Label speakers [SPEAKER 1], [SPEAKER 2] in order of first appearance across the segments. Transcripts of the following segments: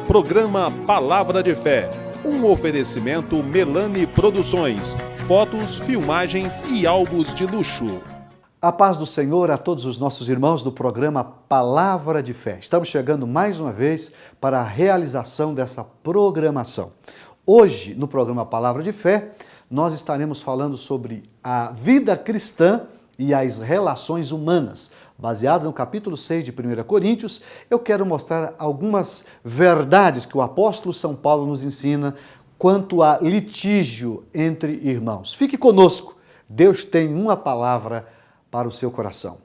[SPEAKER 1] Programa Palavra de Fé, um oferecimento Melani Produções, fotos, filmagens e álbuns de luxo.
[SPEAKER 2] A paz do Senhor a todos os nossos irmãos do programa Palavra de Fé. Estamos chegando mais uma vez para a realização dessa programação. Hoje, no programa Palavra de Fé, nós estaremos falando sobre a vida cristã e as relações humanas. Baseado no capítulo 6 de 1 Coríntios, eu quero mostrar algumas verdades que o apóstolo São Paulo nos ensina quanto a litígio entre irmãos. Fique conosco, Deus tem uma palavra para o seu coração.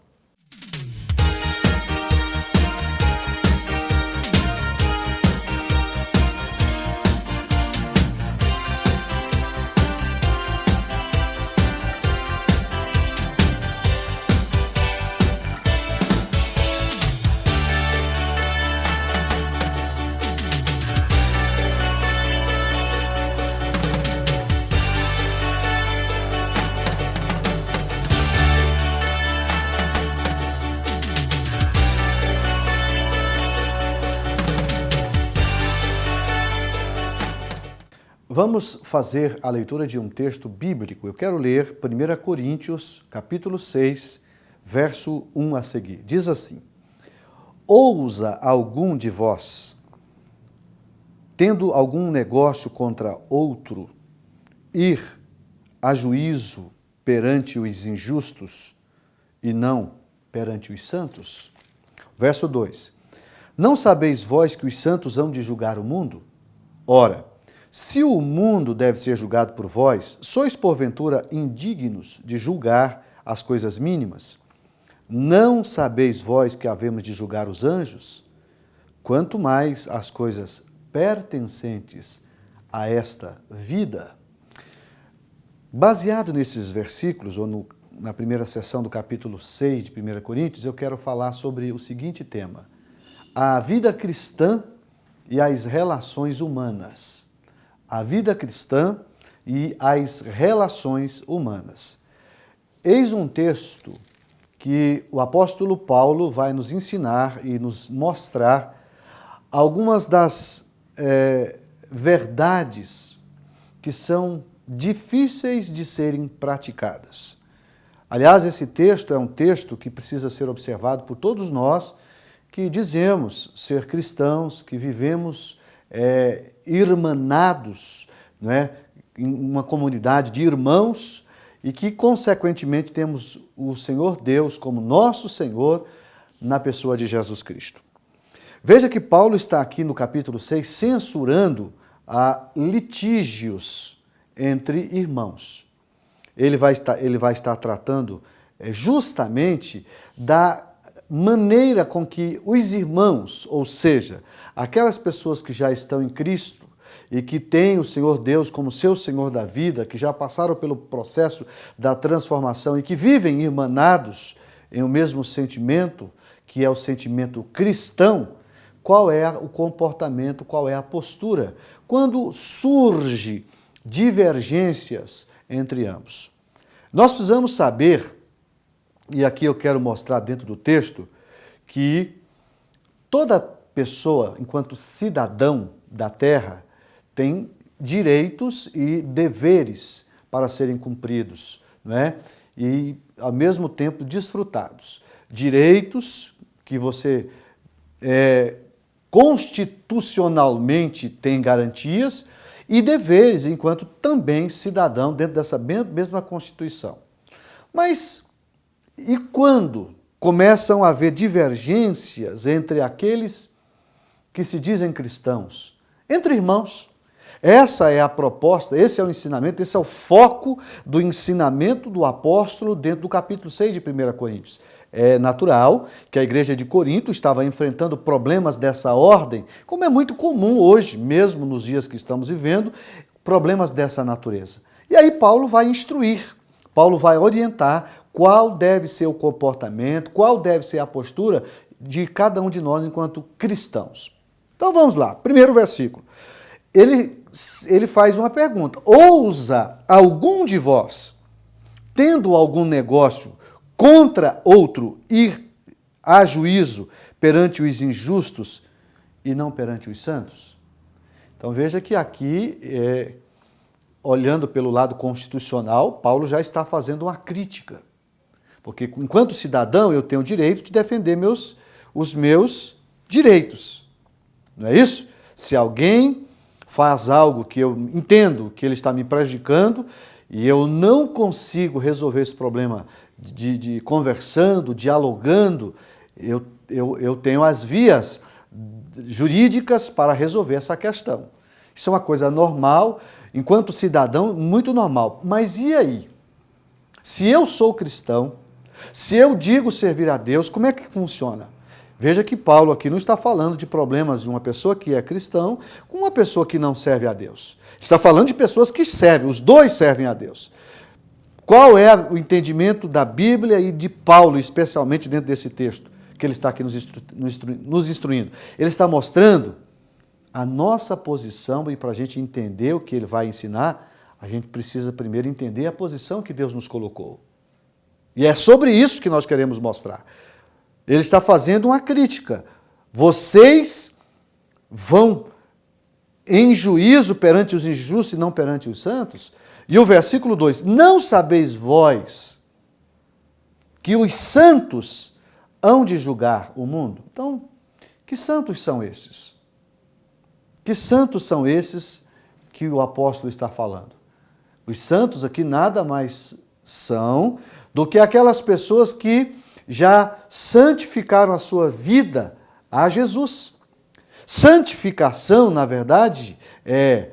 [SPEAKER 2] Vamos fazer a leitura de um texto bíblico. Eu quero ler 1 Coríntios, capítulo 6, verso 1 a seguir. Diz assim: Ousa algum de vós, tendo algum negócio contra outro, ir a juízo perante os injustos e não perante os santos? Verso 2: Não sabeis vós que os santos hão de julgar o mundo? Ora, se o mundo deve ser julgado por vós, sois porventura indignos de julgar as coisas mínimas? Não sabeis vós que havemos de julgar os anjos? Quanto mais as coisas pertencentes a esta vida. Baseado nesses versículos, ou na primeira sessão do capítulo 6 de 1 Coríntios, eu quero falar sobre o seguinte tema: a vida cristã e as relações humanas. A vida cristã e as relações humanas. Eis um texto que o apóstolo Paulo vai nos ensinar e nos mostrar algumas das verdades que são difíceis de serem praticadas. Aliás, esse texto é um texto que precisa ser observado por todos nós que dizemos ser cristãos, que vivemos irmanados, não é? Em uma comunidade de irmãos e que, consequentemente, temos o Senhor Deus como nosso Senhor na pessoa de Jesus Cristo. Veja que Paulo está aqui no capítulo 6 censurando a litígios entre irmãos. Ele vai estar tratando justamente da maneira com que os irmãos, ou seja, aquelas pessoas que já estão em Cristo e que têm o Senhor Deus como seu Senhor da vida, que já passaram pelo processo da transformação e que vivem irmanados em o mesmo sentimento, que é o sentimento cristão, qual é o comportamento, qual é a postura, quando surge divergências entre ambos. Nós precisamos saber, e aqui eu quero mostrar dentro do texto, que toda pessoa, enquanto cidadão da terra, tem direitos e deveres para serem cumpridos, não é? E, ao mesmo tempo, desfrutados. Direitos que você constitucionalmente tem garantias e deveres enquanto também cidadão dentro dessa mesma Constituição. Mas e quando começam a haver divergências entre aqueles que se dizem cristãos, entre irmãos? Essa é a proposta, esse é o ensinamento, esse é o foco do ensinamento do apóstolo dentro do capítulo 6 de 1 Coríntios. É natural que a igreja de Corinto estava enfrentando problemas dessa ordem, como é muito comum hoje, mesmo nos dias que estamos vivendo, problemas dessa natureza. E aí Paulo vai instruir, Paulo vai orientar qual deve ser o comportamento, qual deve ser a postura de cada um de nós enquanto cristãos. Então vamos lá, primeiro versículo. Ele faz uma pergunta: ousa algum de vós, tendo algum negócio contra outro, ir a juízo perante os injustos e não perante os santos? Então veja que aqui, olhando pelo lado constitucional, Paulo já está fazendo uma crítica. Porque enquanto cidadão eu tenho o direito de defender os meus direitos. Não é isso? Se alguém faz algo que eu entendo que ele está me prejudicando e eu não consigo resolver esse problema de conversando, dialogando, eu tenho as vias jurídicas para resolver essa questão. Isso é uma coisa normal, enquanto cidadão, muito normal. Mas e aí? Se eu sou cristão, se eu digo servir a Deus, como é que funciona? Veja que Paulo aqui não está falando de problemas de uma pessoa que é cristão com uma pessoa que não serve a Deus. Está falando de pessoas que servem, os dois servem a Deus. Qual é o entendimento da Bíblia e de Paulo, especialmente dentro desse texto que ele está aqui nos instruindo? Ele está mostrando a nossa posição, e para a gente entender o que ele vai ensinar, a gente precisa primeiro entender a posição que Deus nos colocou. E é sobre isso que nós queremos mostrar. Ele está fazendo uma crítica. Vocês vão em juízo perante os injustos e não perante os santos? E o versículo 2, não sabeis vós que os santos hão de julgar o mundo? Então, que santos são esses? Que santos são esses que o apóstolo está falando? Os santos aqui nada mais são do que aquelas pessoas que já santificaram a sua vida a Jesus. Santificação, na verdade, é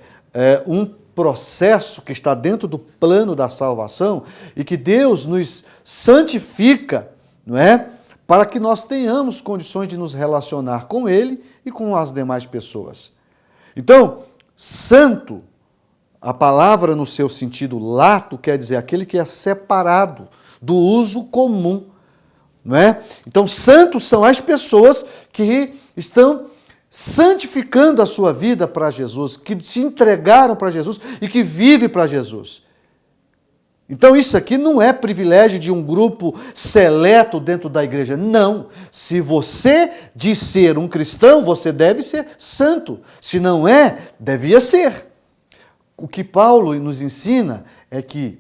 [SPEAKER 2] um processo que está dentro do plano da salvação e que Deus nos santifica, não é? Para que nós tenhamos condições de nos relacionar com Ele e com as demais pessoas. Então, santo, a palavra no seu sentido lato quer dizer aquele que é separado do uso comum, não é? Então, santos são as pessoas que estão santificando a sua vida para Jesus, que se entregaram para Jesus e que vivem para Jesus. Então, isso aqui não é privilégio de um grupo seleto dentro da igreja. Não. Se você diz ser um cristão, você deve ser santo. Se não é, devia ser. O que Paulo nos ensina é que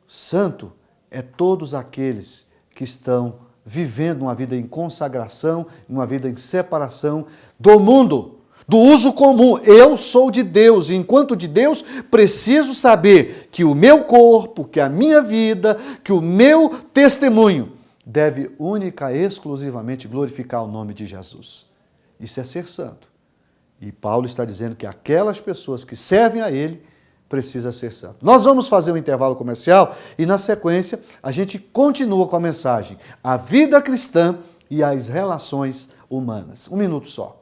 [SPEAKER 2] santo é todos aqueles que estão vivendo uma vida em consagração, uma vida em separação do mundo, do uso comum. Eu sou de Deus e, enquanto de Deus, preciso saber que o meu corpo, que a minha vida, que o meu testemunho deve única e exclusivamente glorificar o nome de Jesus. Isso é ser santo. E Paulo está dizendo que aquelas pessoas que servem a Ele precisam ser santo. Nós vamos fazer um intervalo comercial e, na sequência, a gente continua com a mensagem: a vida cristã e as relações humanas. Um minuto só.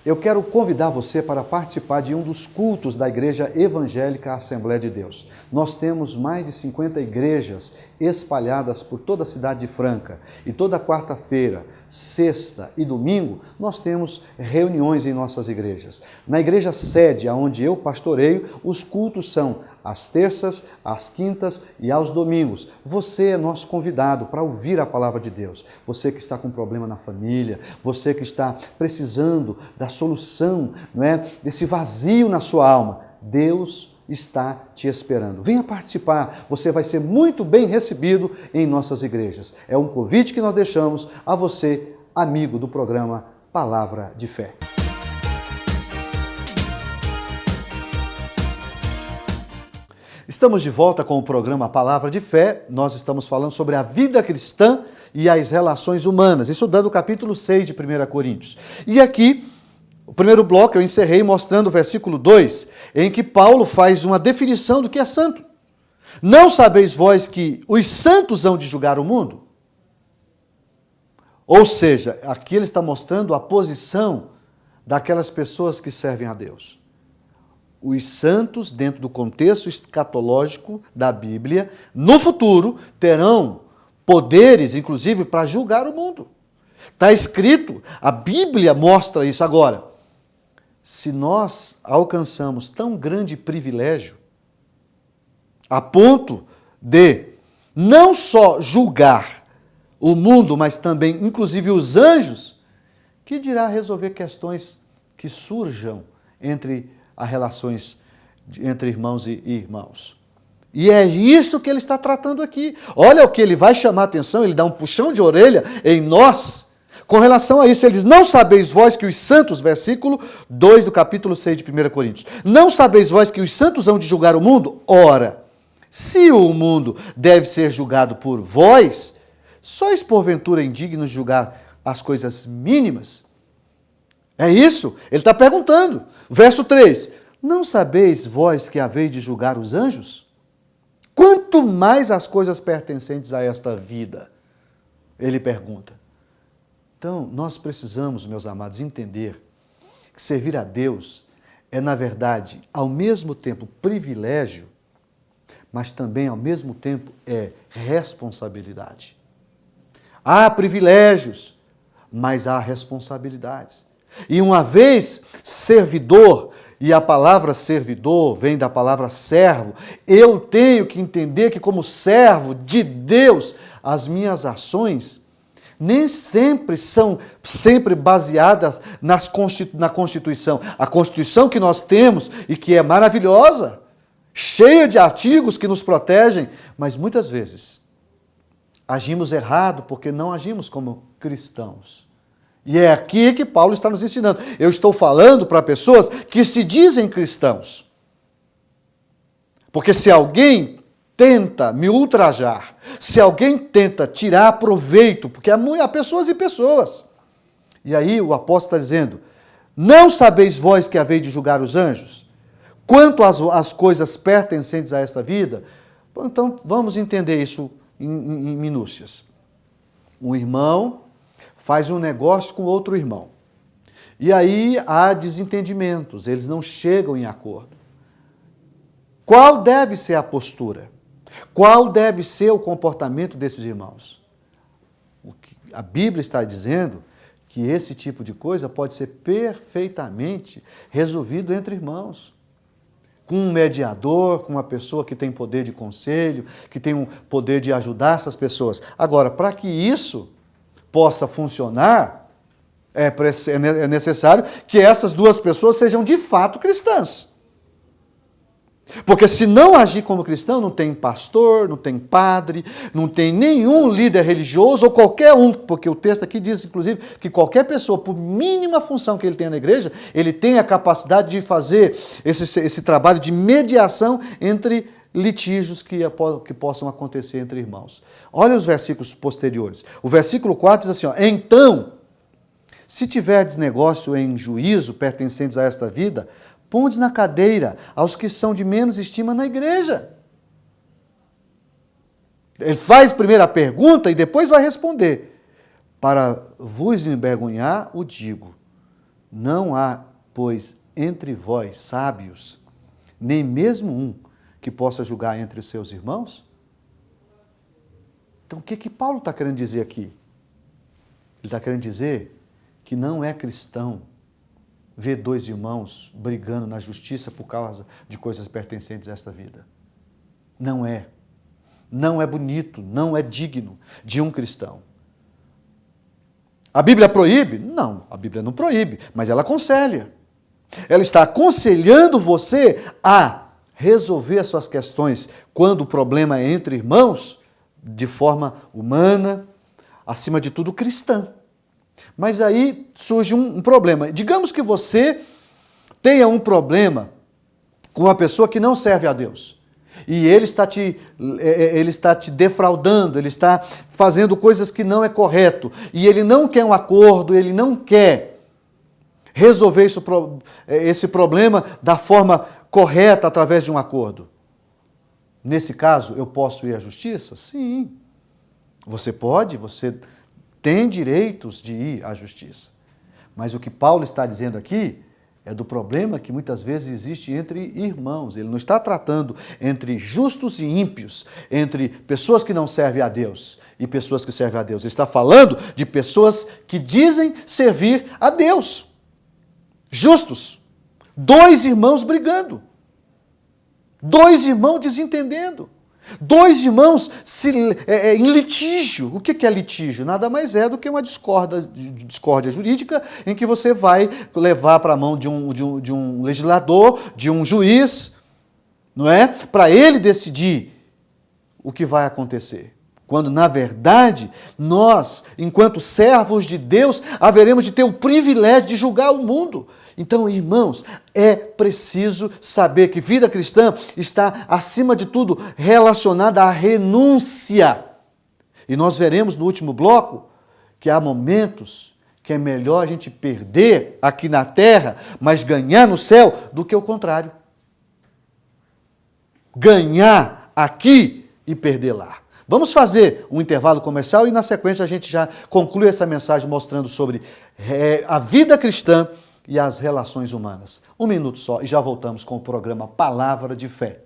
[SPEAKER 2] Eu quero convidar você para participar de um dos cultos da Igreja Evangélica Assembleia de Deus. Nós temos mais de 50 igrejas espalhadas por toda a cidade de Franca. E toda quarta-feira, sexta e domingo, nós temos reuniões em nossas igrejas. Na igreja sede, onde eu pastoreio, os cultos são às terças, às quintas e aos domingos. Você é nosso convidado para ouvir a palavra de Deus. Você que está com problema na família, você que está precisando da solução, não é? Desse vazio na sua alma, Deus está te esperando. Venha participar, você vai ser muito bem recebido em nossas igrejas. É um convite que nós deixamos a você, amigo do programa Palavra de Fé. Estamos de volta com o programa Palavra de Fé. Nós estamos falando sobre a vida cristã e as relações humanas, estudando o capítulo 6 de 1 Coríntios. E aqui, o primeiro bloco eu encerrei mostrando o versículo 2, em que Paulo faz uma definição do que é santo. Não sabeis vós que os santos hão de julgar o mundo? Ou seja, aqui ele está mostrando a posição daquelas pessoas que servem a Deus. Os santos, dentro do contexto escatológico da Bíblia, no futuro terão poderes, inclusive, para julgar o mundo. Está escrito, a Bíblia mostra isso. Agora, se nós alcançamos tão grande privilégio, a ponto de não só julgar o mundo, mas também, inclusive, os anjos, que dirá resolver questões que surjam entre as relações entre irmãos e irmãos. E é isso que ele está tratando aqui. Olha o que ele vai chamar a atenção, ele dá um puxão de orelha em nós, com relação a isso. Ele diz, não sabeis vós que os santos, versículo 2 do capítulo 6 de 1 Coríntios, não sabeis vós que os santos hão de julgar o mundo? Ora, se o mundo deve ser julgado por vós, sois porventura indignos de julgar as coisas mínimas? É isso? Ele está perguntando. Verso 3, não sabeis vós que haveis de julgar os anjos? Quanto mais as coisas pertencentes a esta vida? Ele pergunta. Então, nós precisamos, meus amados, entender que servir a Deus é, na verdade, ao mesmo tempo privilégio, mas também, ao mesmo tempo, é responsabilidade. Há privilégios, mas há responsabilidades. E uma vez servidor, e a palavra servidor vem da palavra servo, eu tenho que entender que, como servo de Deus, as minhas ações nem sempre são baseadas na Constituição. A Constituição que nós temos e que é maravilhosa, cheia de artigos que nos protegem, mas muitas vezes agimos errado porque não agimos como cristãos. E é aqui que Paulo está nos ensinando. Eu estou falando para pessoas que se dizem cristãos. Porque se alguém tenta me ultrajar, se alguém tenta tirar proveito, porque há pessoas e pessoas. E aí o apóstolo está dizendo, não sabeis vós que haveis de julgar os anjos? Quanto às coisas pertencentes a esta vida? Então vamos entender isso em minúcias. Um irmão faz um negócio com outro irmão. E aí há desentendimentos, eles não chegam em acordo. Qual deve ser a postura? Qual deve ser o comportamento desses irmãos? A Bíblia está dizendo que esse tipo de coisa pode ser perfeitamente resolvido entre irmãos. Com um mediador, com uma pessoa que tem poder de conselho, que tem um poder de ajudar essas pessoas. Agora, para que isso possa funcionar, é necessário que essas duas pessoas sejam de fato cristãs. Porque se não agir como cristão, não tem pastor, não tem padre, não tem nenhum líder religioso ou qualquer um, porque o texto aqui diz, inclusive, que qualquer pessoa, por mínima função que ele tenha na igreja, ele tem a capacidade de fazer esse trabalho de mediação entre litígios que possam acontecer entre irmãos. Olha os versículos posteriores. O versículo 4 diz assim, ó, então, se tiverdes negócio em juízo pertencentes a esta vida, pondes na cadeira aos que são de menos estima na igreja. Ele faz primeiro a pergunta e depois vai responder. Para vos envergonhar, o digo, não há, pois, entre vós sábios, nem mesmo um que possa julgar entre os seus irmãos? Então, o que Paulo está querendo dizer aqui? Ele está querendo dizer que não é cristão ver dois irmãos brigando na justiça por causa de coisas pertencentes a esta vida. Não é. Não é bonito, não é digno de um cristão. A Bíblia proíbe? Não, a Bíblia não proíbe, mas ela aconselha. Ela está aconselhando você a resolver as suas questões quando o problema é entre irmãos, de forma humana, acima de tudo cristã. Mas aí surge um problema. Digamos que você tenha um problema com uma pessoa que não serve a Deus. E ele está te defraudando, ele está fazendo coisas que não é correto. E ele não quer um acordo, ele não quer resolver esse problema da forma correta através de um acordo. Nesse caso, eu posso ir à justiça? Sim. Você pode, você tem direitos de ir à justiça. Mas o que Paulo está dizendo aqui é do problema que muitas vezes existe entre irmãos. Ele não está tratando entre justos e ímpios, entre pessoas que não servem a Deus e pessoas que servem a Deus. Ele está falando de pessoas que dizem servir a Deus. Justos. Dois irmãos brigando. Dois irmãos desentendendo. Dois irmãos em litígio. O que é litígio? Nada mais é do que uma discórdia jurídica em que você vai levar para a mão de um legislador, de um juiz, não é? Para ele decidir o que vai acontecer. Quando, na verdade, nós, enquanto servos de Deus, haveremos de ter o privilégio de julgar o mundo. Então, irmãos, é preciso saber que vida cristã está, acima de tudo, relacionada à renúncia. E nós veremos no último bloco que há momentos que é melhor a gente perder aqui na terra, mas ganhar no céu, do que o contrário. Ganhar aqui e perder lá. Vamos fazer um intervalo comercial e na sequência a gente já conclui essa mensagem mostrando sobre a vida cristã e as relações humanas. Um minuto só e já voltamos com o programa Palavra de Fé.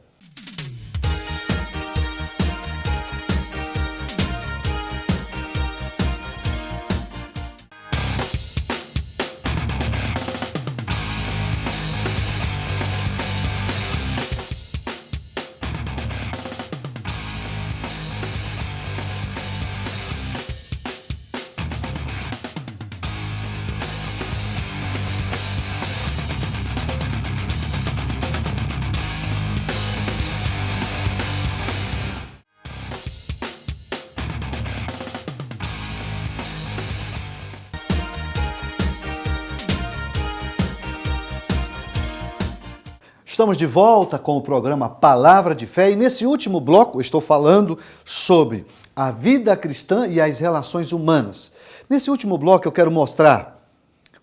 [SPEAKER 2] Estamos de volta com o programa Palavra de Fé e nesse último bloco estou falando sobre a vida cristã e as relações humanas. Nesse último bloco eu quero mostrar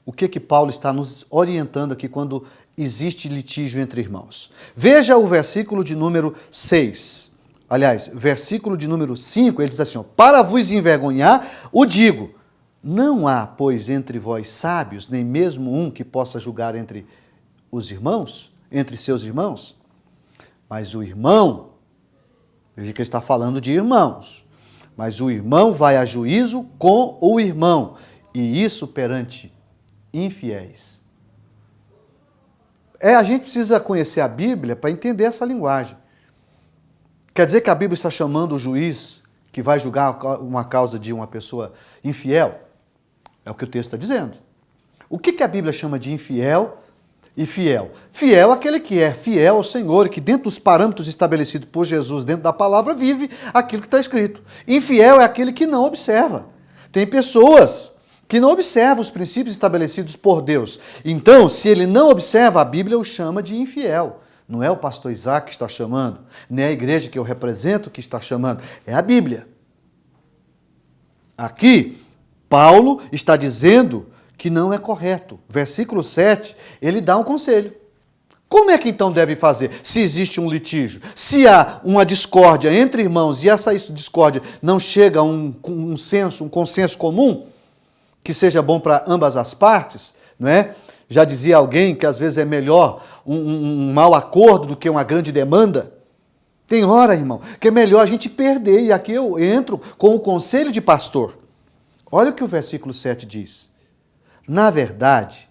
[SPEAKER 2] o que Paulo está nos orientando aqui quando existe litígio entre irmãos. Veja o versículo de número 6. Aliás, versículo de número 5, ele diz assim, para vos envergonhar, o digo, não há, pois, entre vós sábios, nem mesmo um que possa julgar entre os irmãos? Entre seus irmãos, mas o irmão, veja que ele está falando de irmãos, mas o irmão vai a juízo com o irmão, e isso perante infiéis. A gente precisa conhecer a Bíblia para entender essa linguagem. Quer dizer que a Bíblia está chamando o juiz que vai julgar uma causa de uma pessoa infiel? É o que o texto está dizendo. O que a Bíblia chama de infiel e fiel? Fiel é aquele que é fiel ao Senhor e que dentro dos parâmetros estabelecidos por Jesus, dentro da palavra, vive aquilo que está escrito. Infiel é aquele que não observa. Tem pessoas que não observam os princípios estabelecidos por Deus. Então, se ele não observa, a Bíblia o chama de infiel. Não é o pastor Isaac que está chamando, nem a igreja que eu represento que está chamando, é a Bíblia. Aqui, Paulo está dizendo que não é correto. Versículo 7, ele dá um conselho. Como é que então deve fazer? Se existe um litígio, se há uma discórdia entre irmãos e essa discórdia não chega a um consenso comum, que seja bom para ambas as partes, não é? Já dizia alguém que às vezes é melhor um mau acordo do que uma grande demanda. Tem hora, irmão, que é melhor a gente perder. E aqui eu entro com o conselho de pastor. Olha o que o versículo 7 diz. Na verdade,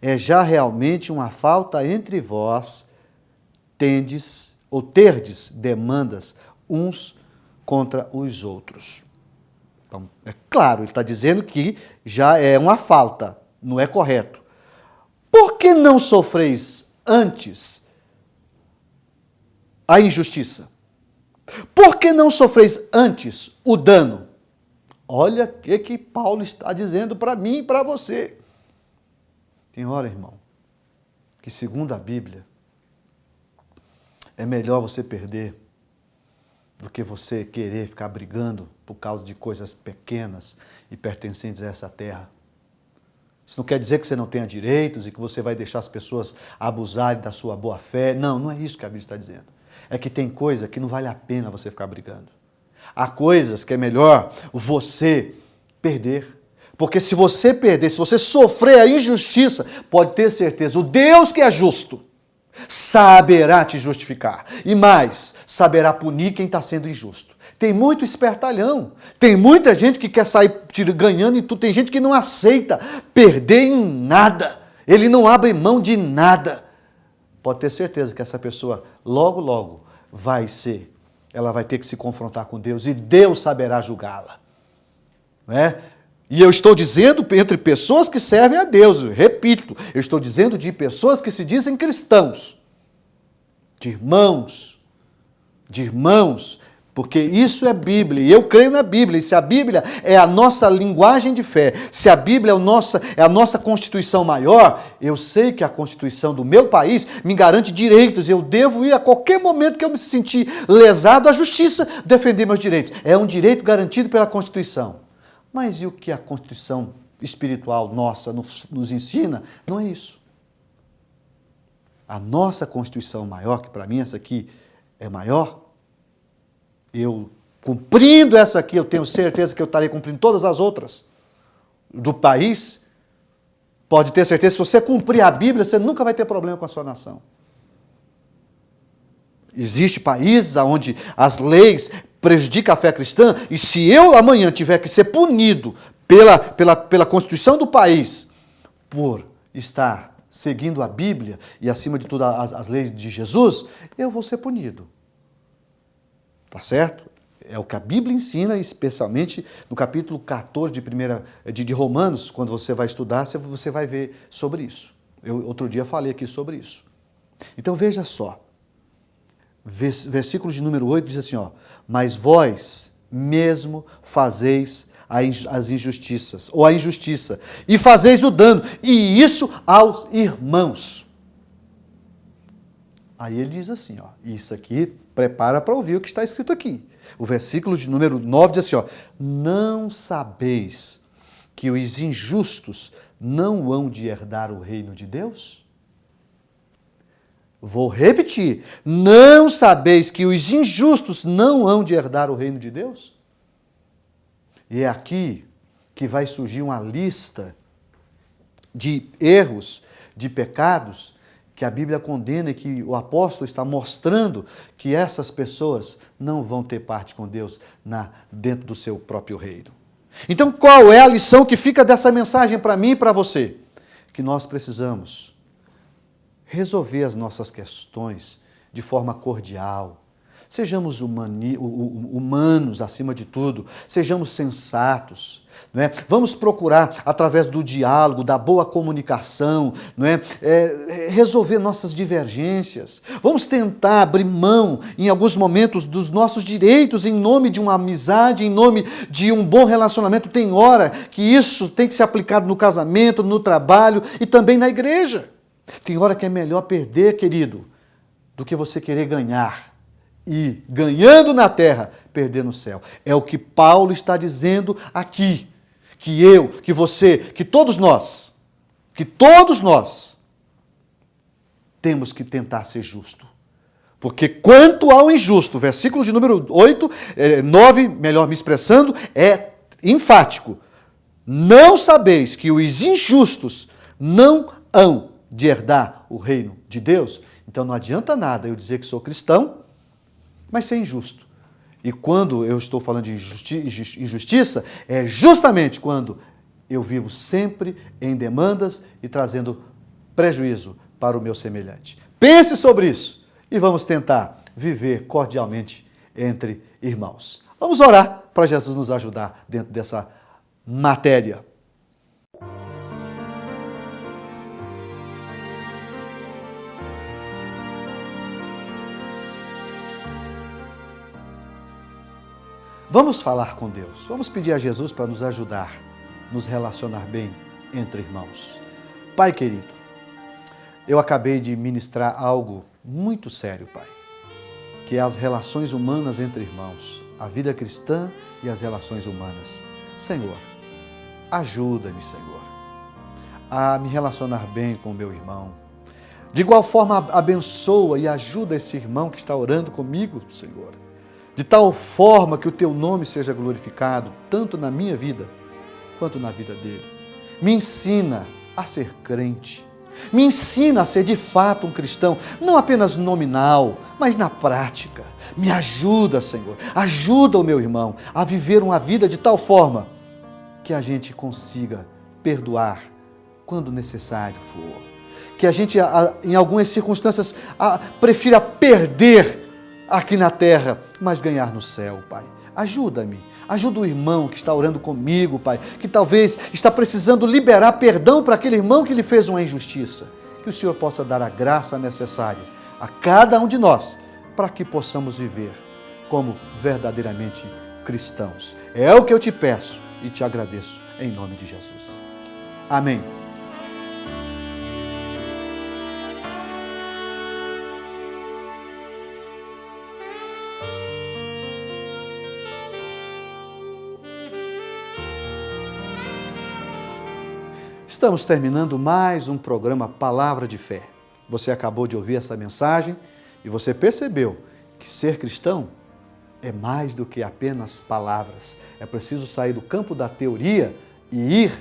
[SPEAKER 2] é já realmente uma falta entre vós, terdes demandas uns contra os outros. Então, é claro, ele está dizendo que já é uma falta, não é correto. Por que não sofreis antes a injustiça? Por que não sofreis antes o dano? Olha o que Paulo está dizendo para mim e para você. Tem hora, irmão, que segundo a Bíblia, é melhor você perder do que você querer ficar brigando por causa de coisas pequenas e pertencentes a essa terra. Isso não quer dizer que você não tenha direitos e que você vai deixar as pessoas abusarem da sua boa fé. Não, não é isso que a Bíblia está dizendo. é que tem coisa que não vale a pena você ficar brigando. Há coisas que é melhor você perder. Porque se você perder, se você sofrer a injustiça, pode ter certeza, o Deus que é justo saberá te justificar. E mais, saberá punir quem está sendo injusto. Tem muito espertalhão. Tem muita gente que quer sair ganhando e tudo. Tem gente que não aceita perder em nada. Ele não abre mão de nada. Pode ter certeza que essa pessoa logo, logo ela vai ter que se confrontar com Deus e Deus saberá julgá-la. Não é? E eu estou dizendo entre pessoas que servem a Deus, repito, eu estou dizendo de pessoas que se dizem cristãos, de irmãos, porque isso é Bíblia, e eu creio na Bíblia, e se a Bíblia é a nossa linguagem de fé, se a Bíblia é a nossa Constituição maior, eu sei que a Constituição do meu país me garante direitos, eu devo ir a qualquer momento que eu me sentir lesado à justiça, defender meus direitos. É um direito garantido pela Constituição. Mas e o que a Constituição espiritual nossa nos ensina? Não é isso. A nossa Constituição maior, que para mim essa aqui é maior, eu cumprindo essa aqui, eu tenho certeza que eu estarei cumprindo todas as outras do país. Pode ter certeza, se você cumprir a Bíblia, você nunca vai ter problema com a sua nação. Existem países onde as leis prejudicam a fé cristã, e se eu amanhã tiver que ser punido pela Constituição do país por estar seguindo a Bíblia e, acima de tudo, as leis de Jesus, eu vou ser punido. Tá certo? É o que a Bíblia ensina, especialmente no capítulo 14 de Romanos, quando você vai estudar, você vai ver sobre isso. Eu outro dia falei aqui sobre isso. Então veja só. Versículo de número 8 diz assim, mas vós mesmo fazeis as injustiças, ou a injustiça, e fazeis o dano, e isso aos irmãos. Aí ele diz assim, isso aqui, prepara para ouvir o que está escrito aqui. O versículo de número 9 diz assim, não sabeis que os injustos não hão de herdar o reino de Deus? Vou repetir, não sabeis que os injustos não hão de herdar o reino de Deus? E é aqui que vai surgir uma lista de erros, de pecados, que a Bíblia condena e que o apóstolo está mostrando que essas pessoas não vão ter parte com Deus dentro do seu próprio reino. Então, qual é a lição que fica dessa mensagem para mim e para você? Que nós precisamos resolver as nossas questões de forma cordial. Sejamos humanos acima de tudo, sejamos sensatos. Não é? Vamos procurar, através do diálogo, da boa comunicação, não é? Resolver nossas divergências. Vamos tentar abrir mão, em alguns momentos, dos nossos direitos em nome de uma amizade, em nome de um bom relacionamento. Tem hora que isso tem que ser aplicado no casamento, no trabalho e também na igreja. Tem hora que é melhor perder, querido, do que você querer ganhar. E, ganhando na terra, perder no céu. É o que Paulo está dizendo aqui. Que eu, que você, que todos nós temos que tentar ser justo. Porque quanto ao injusto, versículo de número 9, melhor me expressando, é enfático. Não sabeis que os injustos não hão de herdar o reino de Deus? Então não adianta nada eu dizer que sou cristão, mas ser injusto. E quando eu estou falando de injustiça, é justamente quando eu vivo sempre em demandas e trazendo prejuízo para o meu semelhante. Pense sobre isso e vamos tentar viver cordialmente entre irmãos. Vamos orar para Jesus nos ajudar dentro dessa matéria. Vamos falar com Deus, vamos pedir a Jesus para nos ajudar, nos relacionar bem entre irmãos. Pai querido, eu acabei de ministrar algo muito sério, Pai, que é as relações humanas entre irmãos, a vida cristã e as relações humanas. Senhor, ajuda-me, Senhor, a me relacionar bem com o meu irmão. De igual forma, abençoa e ajuda esse irmão que está orando comigo, Senhor. De tal forma que o teu nome seja glorificado, tanto na minha vida, quanto na vida dele. Me ensina a ser crente. Me ensina a ser de fato um cristão, não apenas nominal, mas na prática. Me ajuda, Senhor. Ajuda o meu irmão a viver uma vida de tal forma que a gente consiga perdoar quando necessário for. Que a gente, em algumas circunstâncias, prefira perder aqui na terra, mas ganhar no céu, Pai. Ajuda-me, ajuda o irmão que está orando comigo, Pai, que talvez está precisando liberar perdão para aquele irmão que lhe fez uma injustiça. Que o Senhor possa dar a graça necessária a cada um de nós, para que possamos viver como verdadeiramente cristãos. É o que eu te peço e te agradeço, em nome de Jesus. Amém. Estamos terminando mais um programa Palavra de Fé. Você acabou de ouvir essa mensagem e você percebeu que ser cristão é mais do que apenas palavras. É preciso sair do campo da teoria e ir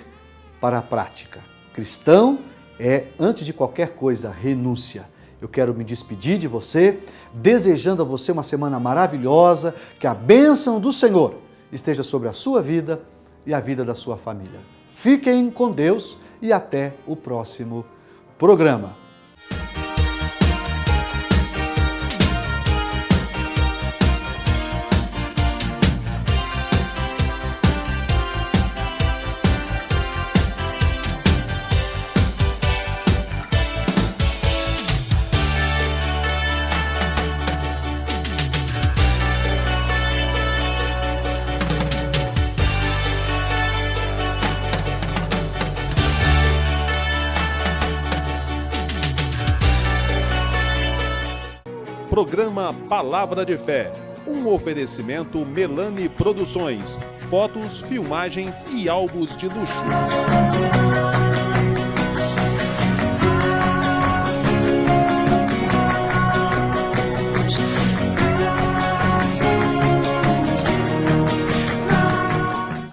[SPEAKER 2] para a prática. Cristão é, antes de qualquer coisa, renúncia. Eu quero me despedir de você, desejando a você uma semana maravilhosa, que a bênção do Senhor esteja sobre a sua vida e a vida da sua família. Fiquem com Deus e até o próximo programa.
[SPEAKER 1] Programa Palavra de Fé, um oferecimento Melani Produções, fotos, filmagens e álbuns de luxo.